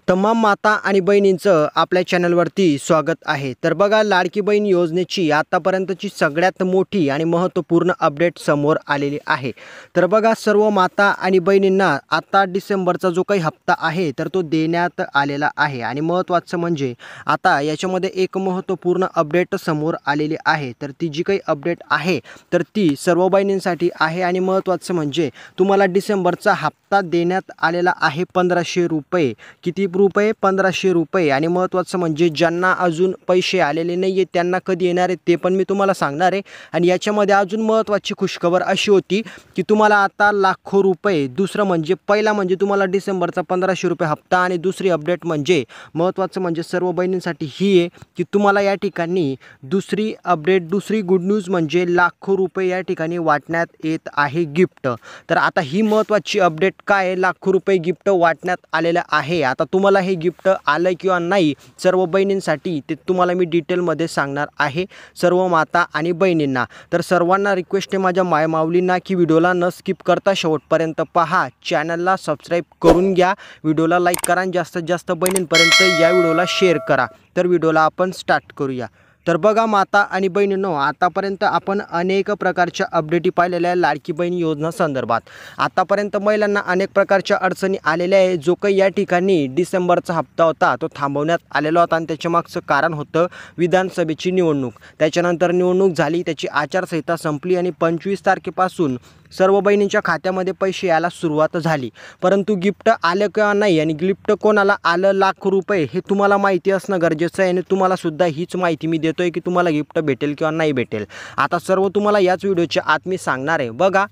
तमाम माता आणि बहिणींचं आपल्या चॅनलवरती स्वागत आहे। तर बघा, लाडकी बहीण योजनेची आतापर्यंतची सगळ्यात मोठी आणि महत्त्वपूर्ण अपडेट समोर आलेली आहे। तर बघा, सर्व माता आणि बहिणींना आता डिसेंबरचा जो काही हप्ता आहे तर तो देण्यात आलेला आहे। आणि महत्त्वाचं म्हणजे आता याच्यामध्ये एक महत्त्वपूर्ण अपडेट समोर आलेली आहे। तर ती जी काही अपडेट आहे तर ती सर्व बहिणींसाठी आहे। आणि महत्त्वाचं म्हणजे तुम्हाला डिसेंबरचा हप्ता देण्यात आलेला आहे 1500 रुपये। किती रुपये? 1500 रुपये। आणि महत्त्वाचं म्हणजे ज्यांना अजून पैसे आलेले नाही आहेत त्यांना कधी येणार आहेत ते पण मी तुम्हाला सांगणार आहे। आणि याच्यामध्ये अजून महत्त्वाची खुशखबर अशी होती की तुम्हाला आता लाखो रुपये, दुसरं म्हणजे पहिला म्हणजे तुम्हाला डिसेंबरचा 1500 रुपये हप्ता, आणि दुसरी अपडेट म्हणजे महत्त्वाचं म्हणजे सर्व बहिणींसाठी ही आहे की तुम्हाला या ठिकाणी दुसरी अपडेट, दुसरी गुड न्यूज म्हणजे लाखो रुपये या ठिकाणी वाटण्यात येत आहे गिफ्ट। तर आता ही महत्त्वाची अपडेट काय आहे, लाखो रुपये गिफ्ट वाटण्यात आलेलं आहे। आता तुम्हाला हे गिफ्ट आलं किंवा नाही सर्व बहिणींसाठी ते तुम्हाला मी डिटेलमध्ये सांगणार आहे, सर्व माता आणि बहिणींना। तर सर्वांना रिक्वेस्ट आहे माझ्या मायमाऊलींना की व्हिडिओला न स्किप करता शेवटपर्यंत पहा, चॅनलला सबस्क्राईब करून घ्या, व्हिडिओला लाईक करा आणि जास्तीत जास्त बहिणींपर्यंत या व्हिडिओला शेअर करा। तर व्हिडिओला आपण स्टार्ट करूया। तर बघा माता आणि बहिणींनो, आतापर्यंत आपण अनेक प्रकारच्या अपडेटी पाहिलेल्या आहे लाडकी बहीण योजना संदर्भात। आतापर्यंत महिलांना अनेक प्रकारच्या अडचणी आलेल्या आहे। जो काही या ठिकाणी डिसेंबरचा हप्ता होता तो थांबवण्यात आलेला होता आणि त्याच्यामागचं कारण होतं विधानसभेची निवडणूक। त्याच्यानंतर निवडणूक झाली, त्याची आचारसंहिता संपली आणि 25 तारखेपासून सर्व बहिणींच्या खात्यामध्ये पैसे यायला सुरुवात झाली। परंतु गिफ्ट आलं किंवा नाही आणि गिफ्ट कोणाला आलं लाखो रुपये हे तुम्हाला माहिती असणं गरजेचं आहे। आणि तुम्हाला सुद्धा हीच माहिती मी देतोय की तुम्हाला गिफ्ट भेटेल किंवा नाही भेटेल। आता सर्व तुम्हाला याच व्हिडिओच्या आत मी सांगणार आहे। बघा,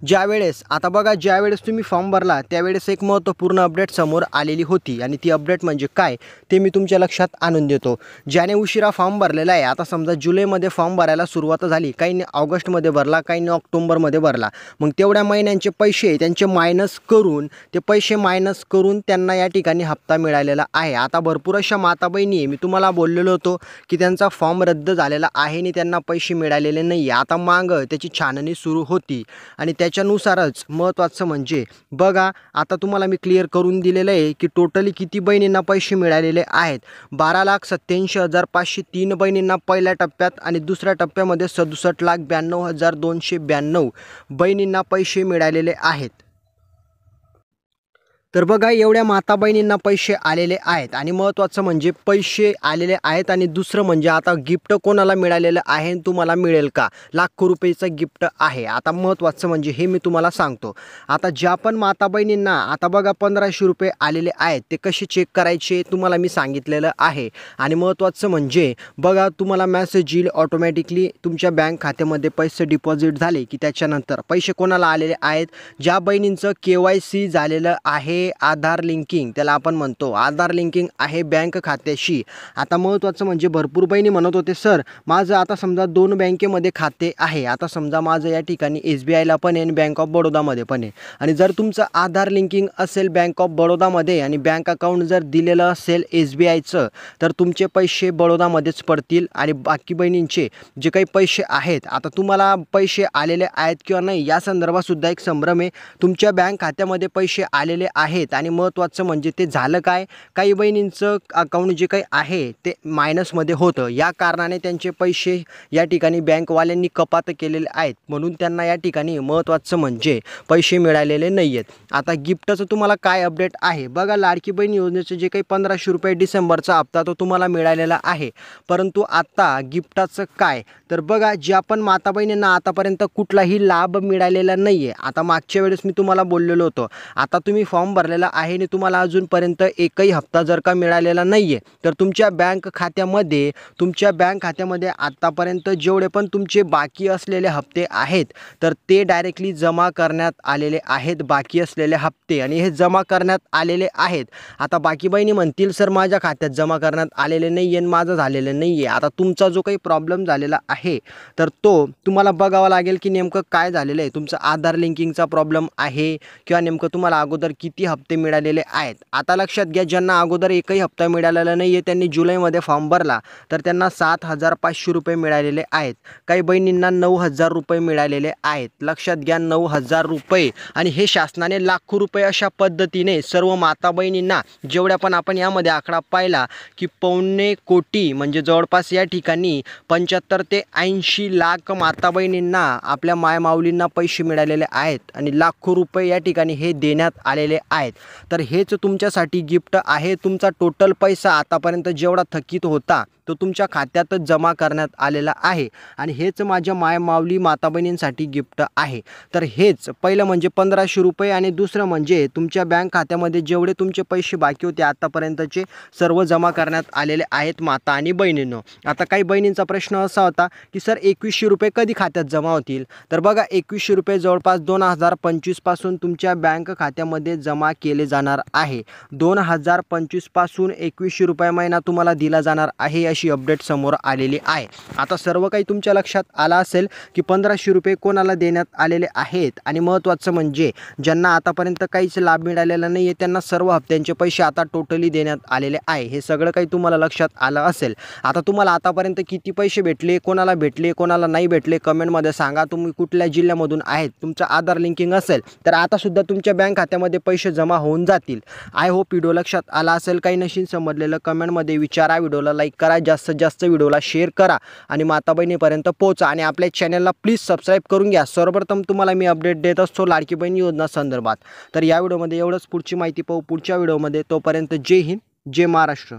ज्यावेळेस तुम्ही फॉर्म भरला त्यावेळेस एक महत्त्वपूर्ण अपडेट समोर आलेली होती, आणि ती अपडेट म्हणजे काय ते मी तुमच्या लक्षात आणून देतो। ज्याने उशिरा फॉर्म भरलेला आहे, आता समजा जुलैमध्ये फॉर्म भरायला सुरुवात झाली, काहींनी ऑगस्टमध्ये भरला, काहींनी ऑक्टोबरमध्ये भरला, मग तेवढ्या महिन्यांचे पैसे त्यांचे मायनस करून त्यांना या ठिकाणी हप्ता मिळालेला आहे। आता भरपूर अशा माता बहिणी मी तुम्हाला बोललेलो होतो की त्यांचा फॉर्म रद्द झालेला आहे आणि त्यांना पैसे मिळालेले नाही। आता मागं त्याची छाननी सुरू होती आणि त्याच्यानुसारच महत्त्वाचं म्हणजे बघा, आता तुम्हाला मी क्लिअर करून दिलेलं आहे की टोटली किती बहिणींना पैसे मिळालेले आहेत। 12,87,503 बहिणींना पहिल्या टप्प्यात आणि दुसऱ्या टप्प्यामध्ये 67,92,292 बहिणींना पैसे मिळालेले आहेत। तर बघा, एवढ्या माता बहिणींना पैसे आलेले आहेत आणि महत्त्वाचं म्हणजे पैसे आलेले आहेत। आणि दुसरं म्हणजे आता गिफ्ट कोणाला मिळालेलं आहे, तुम्हाला मिळेल का? लाखो रुपयेचं गिफ्ट आहे। आता महत्त्वाचं म्हणजे हे मी तुम्हाला सांगतो। आता ज्या पण माता बहिणींना आता बघा 1500 रुपये आलेले आहेत ते कसे चेक करायचे तुम्हाला मी सांगितलेलं आहे। आणि महत्त्वाचं म्हणजे बघा, तुम्हाला मेसेज येईल ऑटोमॅटिकली तुमच्या बँक खात्यामध्ये पैसे डिपॉझिट झाले की त्याच्यानंतर पैसे कोणाला आलेले आहेत, ज्या बहिणींचं KYC झालेलं आहे, आधार लिंकिंग त्याला आपण म्हणतो, आधार लिंकिंग आहे बँक खात्याशी। आता महत्त्वाचं म्हणजे भरपूर बहिणी म्हणत होते सर माझं आता समजा 2 बँकेमध्ये खाते आहे, आता समजा माझं या ठिकाणी SBIला पण आहे आणि बँक ऑफ बडोदामध्ये पण आहे, आणि जर तुमचं आधार लिंकिंग असेल बँक ऑफ बडोदामध्ये आणि बँक अकाउंट जर दिलेलं असेल SBIचं तर तुमचे पैसे बडोदामध्येच पडतील। आणि बाकी बहिणींचे जे काही पैसे आहेत, आता तुम्हाला पैसे आलेले आहेत किंवा नाही या संदर्भात सुद्धा एक संभ्रम आहे। तुमच्या बँक खात्यामध्ये पैसे आलेले आहेत आणि महत्त्वाचं म्हणजे ते झालं काय, काही बहिणींचं अकाउंट जे काही आहे ते मायनसमध्ये होतं, या कारणाने त्यांचे पैसे या ठिकाणी बँकवाल्यांनी कपात केलेले आहेत, म्हणून त्यांना या ठिकाणी महत्त्वाचं म्हणजे पैसे मिळालेले नाही आहेत। आता गिफ्टचं तुम्हाला काय अपडेट आहे बघा, लाडकी बहीण योजनेचे जे काही 1500 रुपये डिसेंबरचा हप्ता तो तुम्हाला मिळालेला आहे। परंतु आता गिफ्टाचं काय, तर बघा, ज्या पण माता बहिणींना आतापर्यंत कुठलाही लाभ मिळालेला नाही आहे, आता मागच्या वेळेस मी तुम्हाला बोललेलो होतो, आता तुम्ही फॉर्म भरलेला आहे आणि तुम्हाला अजूनपर्यंत एकही हप्ता जर का मिळालेला नाही आहे तर तुमच्या बँक खात्यामध्ये आतापर्यंत जेवढे पण तुमचे बाकी असलेले हप्ते आहेत तर ते डायरेक्टली जमा करण्यात आलेले आहेत, बाकी असलेले हप्ते, आणि हे जमा करण्यात आलेले आहेत। आता बाकी बहिणी म्हणतील सर माझ्या खात्यात जमा करण्यात आलेले नाही आहे, माझं झालेलं नाही आहे। आता तुमचा जो काही प्रॉब्लेम झालेला आहे तर तो तुम्हाला बघावा लागेल की नेमकं काय झालेलं आहे, तुमचं आधार लिंकिंगचा प्रॉब्लेम आहे किंवा नेमकं तुम्हाला अगोदर किती हप्ते मिळालेले आहेत. आता लक्षात घ्या, ज्यांना अगोदर एकही हप्ता मिळालेला नाही आहे त्यांनी जुलैमध्ये फॉर्म भरला तर त्यांना 7,500 रुपये मिळालेले आहेत. काही बहिणींना 9,000 रुपये मिळालेले आहेत. लक्षात घ्या, 9,000 रुपये. आणि हे शासनाने लाखो रुपये अशा पद्धतीने सर्व माता बहिणींना, जेवढ्या पण आपण यामध्ये आकडा पाहिला की 1.25 कोटी म्हणजे जवळपास या ठिकाणी 75 ते 80 लाख माता बहिणींना आपल्या मायमाऊलींना पैसे मिळालेले आहेत आणि लाखो रुपये या ठिकाणी हे देण्यात आलेले आहेत. तर हेच तुमच्यासाठी गिफ्ट आहे. तुमचा टोटल पैसा आतापर्यंत जेवढा थकीत होता तो तुमच्या खात्यातच जमा करण्यात आलेला आहे आणि हेच माझ्या मायमाऊली माता बहिणींसाठी गिफ्ट आहे. तर हेच पहिलं म्हणजे 1,500 रुपये आणि दुसरं म्हणजे तुमच्या बँक खात्यामध्ये जेवढे तुमचे पैसे बाकी होते आतापर्यंतचे सर्व जमा करण्यात आलेले आहेत माता आणि बहिणींनो. आता काही बहिणींचा प्रश्न असा होता की सर 2,100 रुपये कधी खात्यात जमा होतील? तर बघा, 2,100 रुपये जवळपास 2025 पासून तुमच्या बँक खात्यामध्ये जमा केले जाणार आहे. 2025 पासून 2,100 रुपये महिना तुम्हाला दिला जाणार आहे अशी अपडेट समोर आलेली आहे. आता सर्व काही तुमच्या लक्षात आला असेल की 1,500 रुपये कोणाला देण्यात आलेले आहेत आणि महत्त्वाचं म्हणजे ज्यांना आतापर्यंत काहीच लाभ मिळालेला नाही आहे त्यांना सर्व हप्त्यांचे पैसे आता टोटली देण्यात आलेले आहे. हे सगळं काही तुम्हाला लक्षात आलं असेल. आता तुम्हाला आतापर्यंत किती पैसे भेटले, कोणाला भेटले, कोणाला नाही भेटले कमेंटमध्ये सांगा. तुम्ही कुठल्या जिल्ह्यामधून आहेत, तुमचं आधार लिंकिंग असेल तर आतासुद्धा तुमच्या बँक खात्यामध्ये पैसे जमा होऊन जातील. आय होप व्हिडिओ लक्षात आला असेल. काही नशीन समजलेलं कमेंटमध्ये विचारा. व्हिडिओला लाईक करा, जास्तीत जास्त व्हिडिओला शेअर करा आणि माता बहिणीपर्यंत पोहोचा आणि आपल्या चॅनलला प्लीज सबस्क्राईब करून घ्या. सर्वप्रथम तुम्हाला मी अपडेट देत असतो लाडकी बहीण योजना संदर्भात. तर या व्हिडिओमध्ये एवढंच. पुढची माहिती पाहू पुढच्या व्हिडिओमध्ये. तोपर्यंत जय हिंद, जय महाराष्ट्र.